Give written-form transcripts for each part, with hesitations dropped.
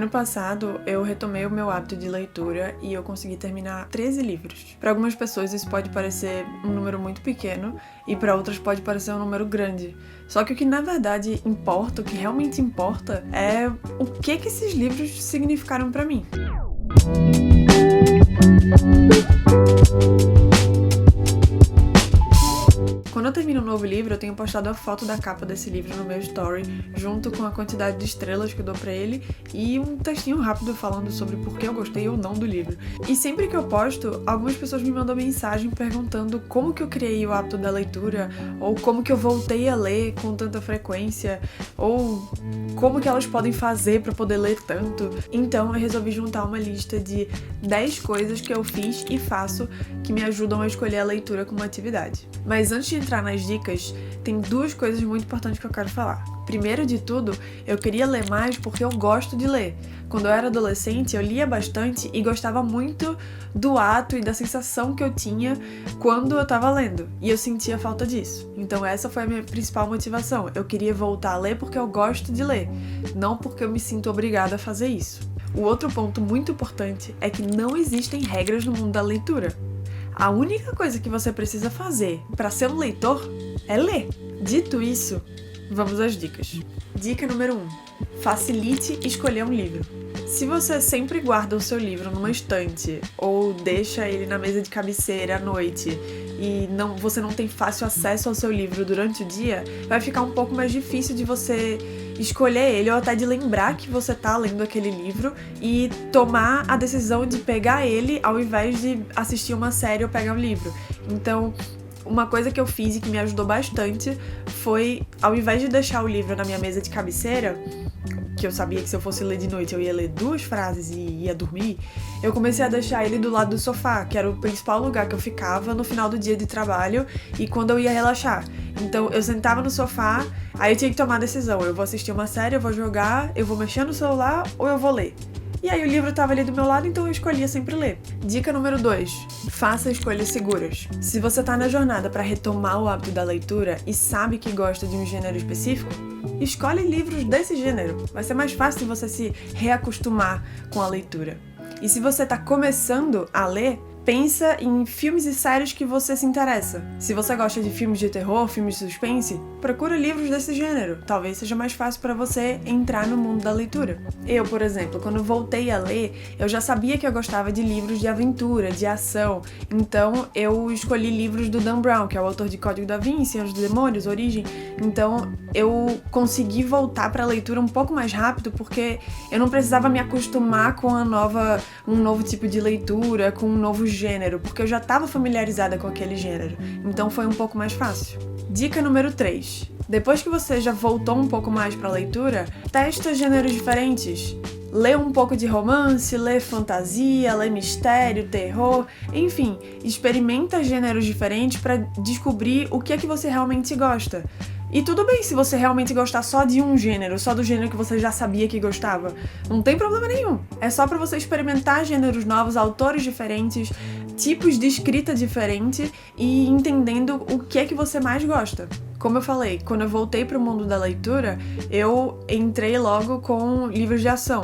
Ano passado, eu retomei o meu hábito de leitura e eu consegui terminar 13 livros. Para algumas pessoas isso pode parecer um número muito pequeno e para outras pode parecer um número grande. Só que o que na verdade importa, o que realmente importa, é o que esses livros significaram para mim. Quando eu termino um novo livro, eu tenho postado a foto da capa desse livro no meu story, junto com a quantidade de estrelas que eu dou pra ele e um textinho rápido falando sobre por que eu gostei ou não do livro. E sempre que eu posto, algumas pessoas me mandam mensagem perguntando como que eu criei o hábito da leitura, ou como que eu voltei a ler com tanta frequência, ou como que elas podem fazer pra poder ler tanto. Então eu resolvi juntar uma lista de 10 coisas que eu fiz e faço que me ajudam a escolher a leitura como atividade. Mas antes de entrar nas dicas, tem duas coisas muito importantes que eu quero falar. Primeiro de tudo, eu queria ler mais porque eu gosto de ler. Quando eu era adolescente, eu lia bastante e gostava muito do ato e da sensação que eu tinha quando eu tava lendo. E eu sentia falta disso. Então essa foi a minha principal motivação. Eu queria voltar a ler porque eu gosto de ler, não porque eu me sinto obrigada a fazer isso. O outro ponto muito importante é que não existem regras no mundo da leitura. A única coisa que você precisa fazer para ser um leitor é ler. Dito isso, vamos às dicas. Dica número 1. Facilite escolher um livro. Se você sempre guarda o seu livro numa estante ou deixa ele na mesa de cabeceira à noite e você não tem fácil acesso ao seu livro durante o dia, vai ficar um pouco mais difícil de você escolher ele ou até de lembrar que você tá lendo aquele livro e tomar a decisão de pegar ele ao invés de assistir uma série ou pegar um livro. Então, uma coisa que eu fiz e que me ajudou bastante foi, ao invés de deixar o livro na minha mesa de cabeceira, que eu sabia que se eu fosse ler de noite eu ia ler 2 frases e ia dormir, eu comecei a deixar ele do lado do sofá, que era o principal lugar que eu ficava no final do dia de trabalho e quando eu ia relaxar. Então eu sentava no sofá, aí eu tinha que tomar a decisão, eu vou assistir uma série, eu vou jogar, eu vou mexer no celular ou eu vou ler. E aí o livro estava ali do meu lado, então eu escolhia sempre ler. Dica número 2. Faça escolhas seguras. Se você tá na jornada para retomar o hábito da leitura e sabe que gosta de um gênero específico, escolhe livros desse gênero. Vai ser mais fácil você se reacostumar com a leitura. E se você tá começando a ler, pensa em filmes e séries que você se interessa. Se você gosta de filmes de terror, filmes de suspense, procura livros desse gênero. Talvez seja mais fácil para você entrar no mundo da leitura. Eu, por exemplo, quando voltei a ler, eu já sabia que eu gostava de livros de aventura, de ação. Então, eu escolhi livros do Dan Brown, que é o autor de Código da Vinci, Anjos e Demônios, Origem. Então, eu consegui voltar para a leitura um pouco mais rápido, porque eu não precisava me acostumar com um novo tipo de leitura, com um novo gênero, porque eu já estava familiarizada com aquele gênero, então foi um pouco mais fácil. Dica número 3. Depois que você já voltou um pouco mais para a leitura, testa gêneros diferentes. Lê um pouco de romance, lê fantasia, lê mistério, terror, enfim, experimenta gêneros diferentes para descobrir o que é que você realmente gosta. E tudo bem se você realmente gostar só de um gênero, só do gênero que você já sabia que gostava. Não tem problema nenhum. É só pra você experimentar gêneros novos, autores diferentes, tipos de escrita diferente e entendendo o que é que você mais gosta. Como eu falei, quando eu voltei pro mundo da leitura, eu entrei logo com livros de ação,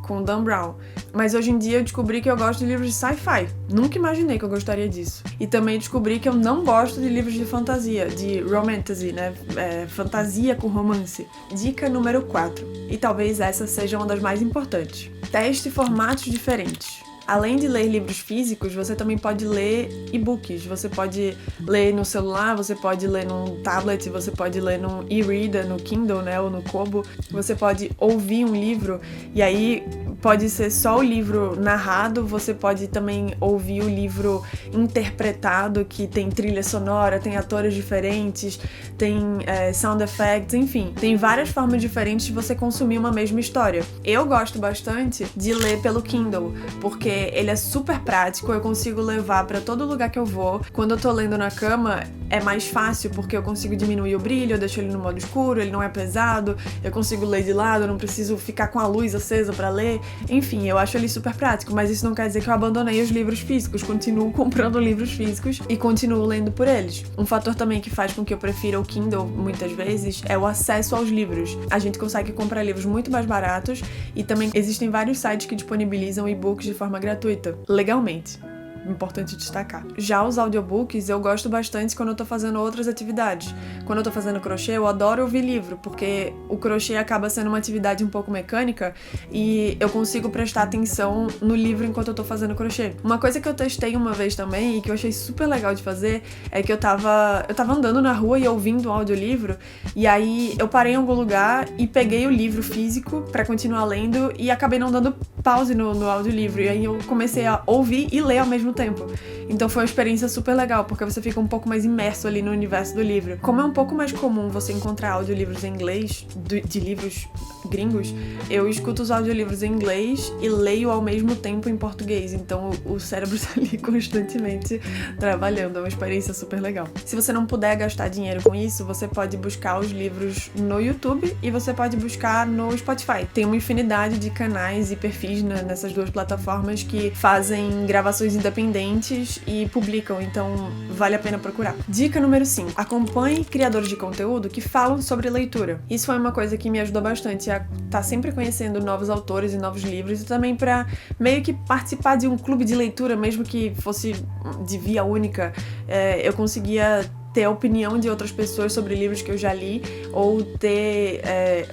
com Dan Brown. Mas hoje em dia eu descobri que eu gosto de livros de sci-fi. Nunca imaginei que eu gostaria disso. E também descobri que eu não gosto de livros de fantasia, de romantasy, né? Fantasia com romance. Dica número 4. E talvez essa seja uma das mais importantes. Teste formatos diferentes. Além de ler livros físicos, você também pode ler e-books. Você pode ler no celular, você pode ler num tablet, você pode ler num e-reader, no Kindle, né, ou no Kobo. Você pode ouvir um livro e aí pode ser só o livro narrado, você pode também ouvir o livro interpretado, que tem trilha sonora, tem atores diferentes, tem sound effects, enfim. Tem várias formas diferentes de você consumir uma mesma história. Eu gosto bastante de ler pelo Kindle, porque ele é super prático, eu consigo levar pra todo lugar que eu vou. Quando eu tô lendo na cama, é mais fácil porque eu consigo diminuir o brilho, eu deixo ele no modo escuro, ele não é pesado, eu consigo ler de lado, eu não preciso ficar com a luz acesa pra ler. Enfim, eu acho ele super prático, mas isso não quer dizer que eu abandonei os livros físicos, continuo comprando livros físicos e continuo lendo por eles. Um fator também que faz com que eu prefira o Kindle muitas vezes é o acesso aos livros. A gente consegue comprar livros muito mais baratos e também existem vários sites que disponibilizam e-books de forma gratuita, legalmente. Importante destacar. Já os audiobooks eu gosto bastante quando eu tô fazendo outras atividades. Quando eu tô fazendo crochê, eu adoro ouvir livro, porque o crochê acaba sendo uma atividade um pouco mecânica e eu consigo prestar atenção no livro enquanto eu tô fazendo crochê. Uma coisa que eu testei uma vez também e que eu achei super legal de fazer é que eu tava andando na rua e ouvindo um audiolivro, e aí eu parei em algum lugar e peguei o livro físico pra continuar lendo e acabei não dando pause no audiolivro, e aí eu comecei a ouvir e ler ao mesmo tempo. Então foi uma experiência super legal, porque você fica um pouco mais imerso ali no universo do livro. Como é um pouco mais comum você encontrar audiolivros em inglês, de livros gringos, eu escuto os audiolivros em inglês e leio ao mesmo tempo em português, então o cérebro tá ali constantemente trabalhando, é uma experiência super legal. Se você não puder gastar dinheiro com isso, você pode buscar os livros no YouTube e você pode buscar no Spotify. Tem uma infinidade de canais e perfis nessas duas plataformas que fazem gravações independentes e publicam, então vale a pena procurar. Dica número 5. Acompanhe criadores de conteúdo que falam sobre leitura. Isso foi uma coisa que me ajudou bastante a estar sempre conhecendo novos autores e novos livros, e também para meio que participar de um clube de leitura, mesmo que fosse de via única. Eu conseguia ter a opinião de outras pessoas sobre livros que eu já li, ou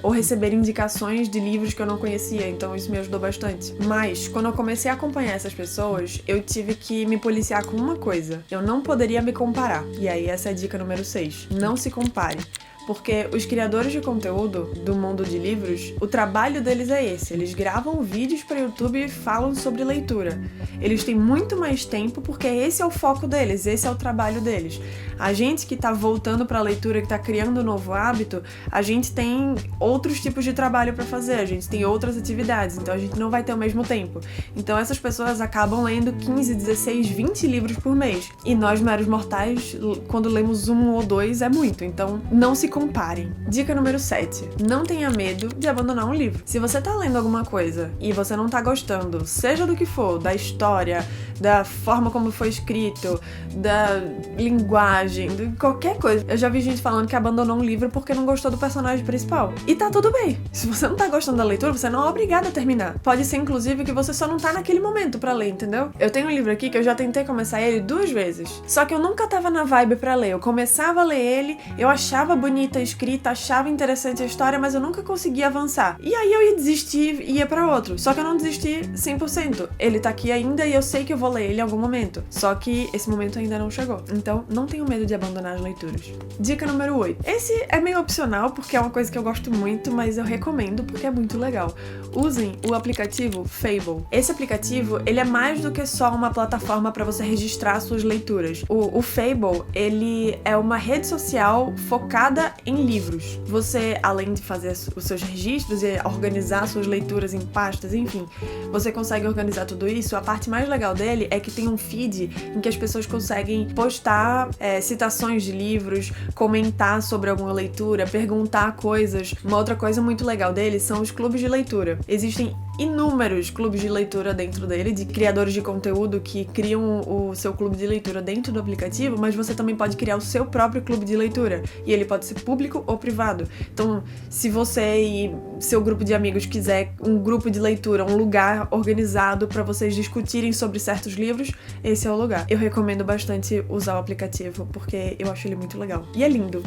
ou receber indicações de livros que eu não conhecia, então isso me ajudou bastante. Mas, quando eu comecei a acompanhar essas pessoas, eu tive que me policiar com uma coisa: eu não poderia me comparar. E aí essa é a dica número 6. Não se compare. Porque os criadores de conteúdo do mundo de livros, o trabalho deles é esse. Eles gravam vídeos para YouTube e falam sobre leitura. Eles têm muito mais tempo porque esse é o foco deles, esse é o trabalho deles. A gente que tá voltando para a leitura, que tá criando um novo hábito, a gente tem outros tipos de trabalho para fazer, a gente tem outras atividades, então a gente não vai ter o mesmo tempo. Então essas pessoas acabam lendo 15, 16, 20 livros por mês. E nós, meros mortais, quando lemos um ou dois, é muito. Então não se comparem. Dica número 7. Não tenha medo de abandonar um livro. Se você tá lendo alguma coisa e você não tá gostando, seja do que for, da história, da forma como foi escrito, da linguagem, de qualquer coisa. Eu já vi gente falando que abandonou um livro porque não gostou do personagem principal. E tá tudo bem. Se você não tá gostando da leitura, você não é obrigado a terminar. Pode ser, inclusive, que você só não tá naquele momento pra ler, entendeu? Eu tenho um livro aqui que eu já tentei começar ele 2 vezes. Só que eu nunca tava na vibe pra ler. Eu começava a ler ele, eu achava bonita a escrita, achava interessante a história, mas eu nunca conseguia avançar. E aí eu ia desistir e ia pra outro. Só que eu não desisti 100%. Ele tá aqui ainda e eu sei que eu vou ler ele em algum momento. Só que esse momento ainda não chegou. Então, não tenho medo de abandonar as leituras. Dica número 8. Esse é meio opcional, porque é uma coisa que eu gosto muito, mas eu recomendo porque é muito legal. Usem o aplicativo Fable. Esse aplicativo, ele é mais do que só uma plataforma para você registrar suas leituras. O Fable, ele é uma rede social focada em livros. Você, além de fazer os seus registros e organizar suas leituras em pastas, enfim, você consegue organizar tudo isso. A parte mais legal dele é que tem um feed em que as pessoas conseguem postar citações de livros, comentar sobre alguma leitura, perguntar coisas. Uma outra coisa muito legal dele são os clubes de leitura. Existem inúmeros clubes de leitura dentro dele, de criadores de conteúdo que criam o seu clube de leitura dentro do aplicativo, mas você também pode criar o seu próprio clube de leitura, e ele pode ser público ou privado. Então, se você e seu grupo de amigos quiser um grupo de leitura, um lugar organizado para vocês discutirem sobre certos livros, esse é o lugar. Eu recomendo bastante usar o aplicativo, porque eu acho ele muito legal. E é lindo.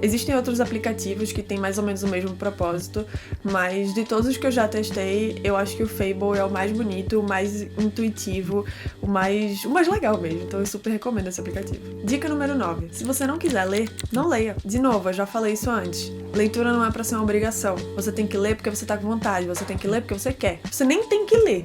Existem outros aplicativos que têm mais ou menos o mesmo propósito, mas de todos os que eu já testei, eu acho que o Fable é o mais bonito, o mais intuitivo, o mais legal mesmo. Então eu super recomendo esse aplicativo. Dica número 9. Se você não quiser ler, não leia. De novo, eu já falei isso antes. Leitura não é pra ser uma obrigação. Você tem que ler porque você tá com vontade, você tem que ler porque você quer. Você nem tem que ler.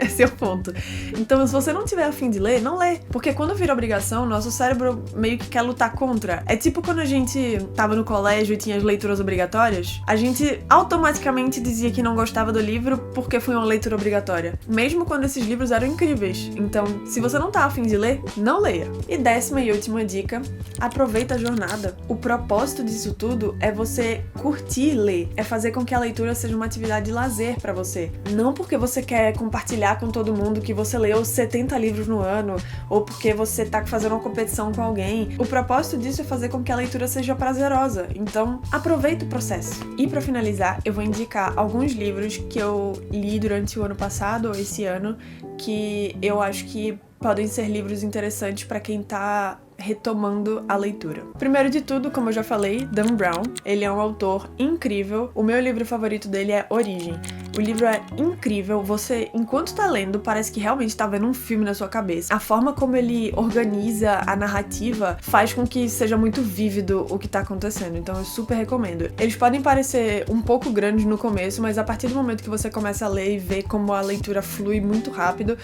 Esse é o ponto. Então, se você não tiver a fim de ler, não lê. Porque quando vira obrigação, nosso cérebro meio que quer lutar contra. É tipo quando a gente tava no colégio e tinha as leituras obrigatórias, a gente automaticamente dizia que não gostava do livro livro porque foi uma leitura obrigatória, mesmo quando esses livros eram incríveis. Então, se você não tá afim de ler, não leia. E 10ª e última dica, aproveita a jornada. O propósito disso tudo é você curtir ler, é fazer com que a leitura seja uma atividade de lazer pra você. Não porque você quer compartilhar com todo mundo que você leu 70 livros no ano, ou porque você tá fazendo uma competição com alguém. O propósito disso é fazer com que a leitura seja prazerosa. Então, aproveita o processo. E pra finalizar, eu vou indicar alguns livros que eu li durante o ano passado ou esse ano, que eu acho que podem ser livros interessantes pra quem tá retomando a leitura. Primeiro de tudo, como eu já falei, Dan Brown. Ele é um autor incrível. O meu livro favorito dele é Origem. O livro é incrível. Você, enquanto tá lendo, parece que realmente tá vendo um filme na sua cabeça. A forma como ele organiza a narrativa faz com que seja muito vívido o que tá acontecendo. Então eu super recomendo. Eles podem parecer um pouco grandes no começo, mas a partir do momento que você começa a ler e ver como a leitura flui muito rápido,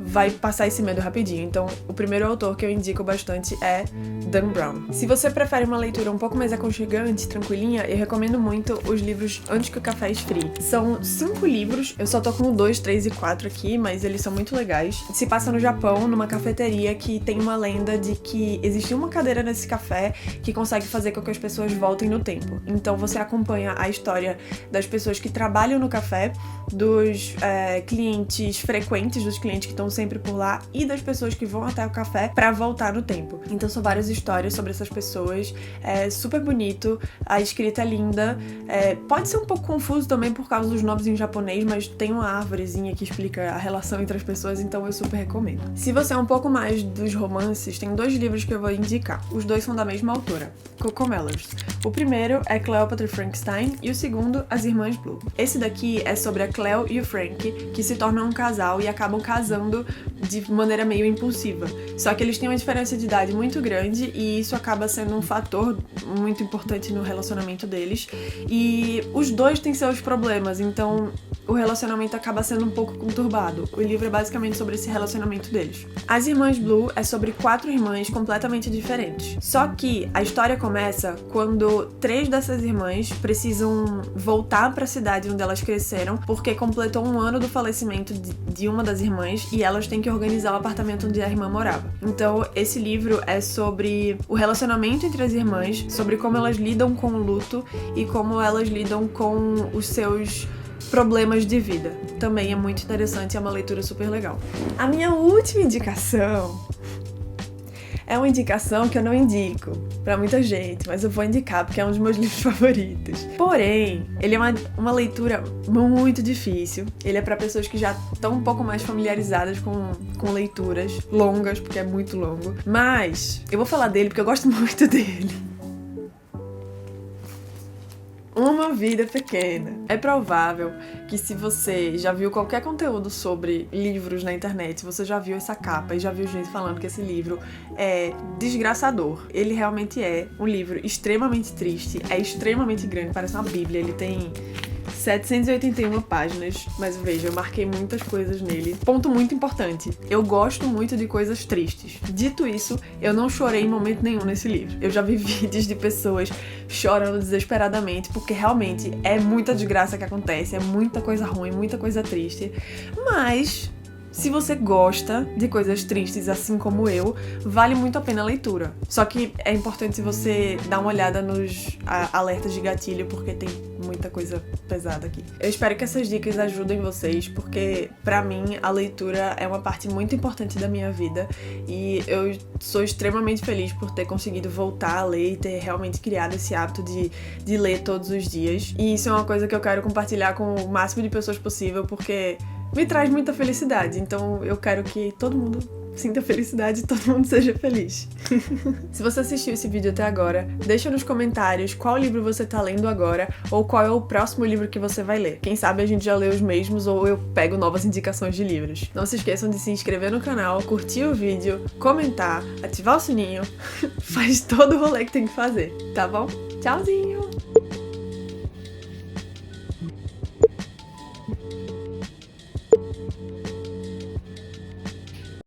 vai passar esse medo rapidinho. Então, o primeiro autor que eu indico bastante é Dan Brown. Se você prefere uma leitura um pouco mais aconchegante, tranquilinha, eu recomendo muito os livros Antes que o Café Esfrie. São 5 livros, eu só tô com o 2, 3 e 4 aqui, mas eles são muito legais. Se passa no Japão, numa cafeteria que tem uma lenda de que existe uma cadeira nesse café que consegue fazer com que as pessoas voltem no tempo. Então você acompanha a história das pessoas que trabalham no café, dos clientes frequentes, dos clientes que estão sempre por lá e das pessoas que vão até o café pra voltar no tempo. Então são várias histórias sobre essas pessoas, é super bonito, a escrita é linda, pode ser um pouco confuso também por causa dos nomes em japonês, mas tem uma árvorezinha que explica a relação entre as pessoas, então eu super recomendo. Se você é um pouco mais dos romances, tem 2 livros que eu vou indicar. Os 2 são da mesma autora, Cocomellers. O primeiro é Cleopatra e Frankenstein e o segundo, As Irmãs Blue. Esse daqui é sobre a Cleo e o Frank, que se tornam um casal e acabam casando de maneira meio impulsiva. Só que eles têm uma diferença de idade muito grande e isso acaba sendo um fator muito importante no relacionamento deles. E os 2 têm seus problemas, então o relacionamento acaba sendo um pouco conturbado. O livro é basicamente sobre esse relacionamento deles. As Irmãs Blue é sobre 4 irmãs completamente diferentes. Só que a história começa quando 3 dessas irmãs precisam voltar para a cidade onde elas cresceram, porque completou um ano do falecimento de uma das irmãs e elas têm que organizar o apartamento onde a irmã morava. Então, esse livro é sobre o relacionamento entre as irmãs, sobre como elas lidam com o luto e como elas lidam com os seus problemas de vida. Também é muito interessante, é uma leitura super legal. A minha última indicação é uma indicação que eu não indico pra muita gente, mas eu vou indicar porque é um dos meus livros favoritos. Porém, ele é uma leitura muito difícil. Ele é pra pessoas que já estão um pouco mais familiarizadas com leituras longas, porque é muito longo. Mas eu vou falar dele porque eu gosto muito dele. Uma Vida Pequena. É provável que se você já viu qualquer conteúdo sobre livros na internet, você já viu essa capa e já viu gente falando que esse livro é desgraçador. Ele realmente é um livro extremamente triste, é extremamente grande, parece uma bíblia. Ele tem 781 páginas, mas veja, eu marquei muitas coisas nele. Ponto muito importante, eu gosto muito de coisas tristes. Dito isso, eu não chorei em momento nenhum nesse livro. Eu já vi vídeos de pessoas chorando desesperadamente, porque realmente é muita desgraça que acontece, é muita coisa ruim, muita coisa triste. Mas se você gosta de coisas tristes, assim como eu, vale muito a pena a leitura. Só que é importante você dar uma olhada nos alertas de gatilho, porque tem muita coisa pesada aqui. Eu espero que essas dicas ajudem vocês, porque pra mim a leitura é uma parte muito importante da minha vida e eu sou extremamente feliz por ter conseguido voltar a ler e ter realmente criado esse hábito de ler todos os dias. E isso é uma coisa que eu quero compartilhar com o máximo de pessoas possível, porque me traz muita felicidade, então eu quero que todo mundo sinta felicidade e todo mundo seja feliz. Se você assistiu esse vídeo até agora, deixa nos comentários qual livro você tá lendo agora ou qual é o próximo livro que você vai ler. Quem sabe a gente já lê os mesmos ou eu pego novas indicações de livros. Não se esqueçam de se inscrever no canal, curtir o vídeo, comentar, ativar o sininho, faz todo o rolê que tem que fazer, tá bom? Tchauzinho!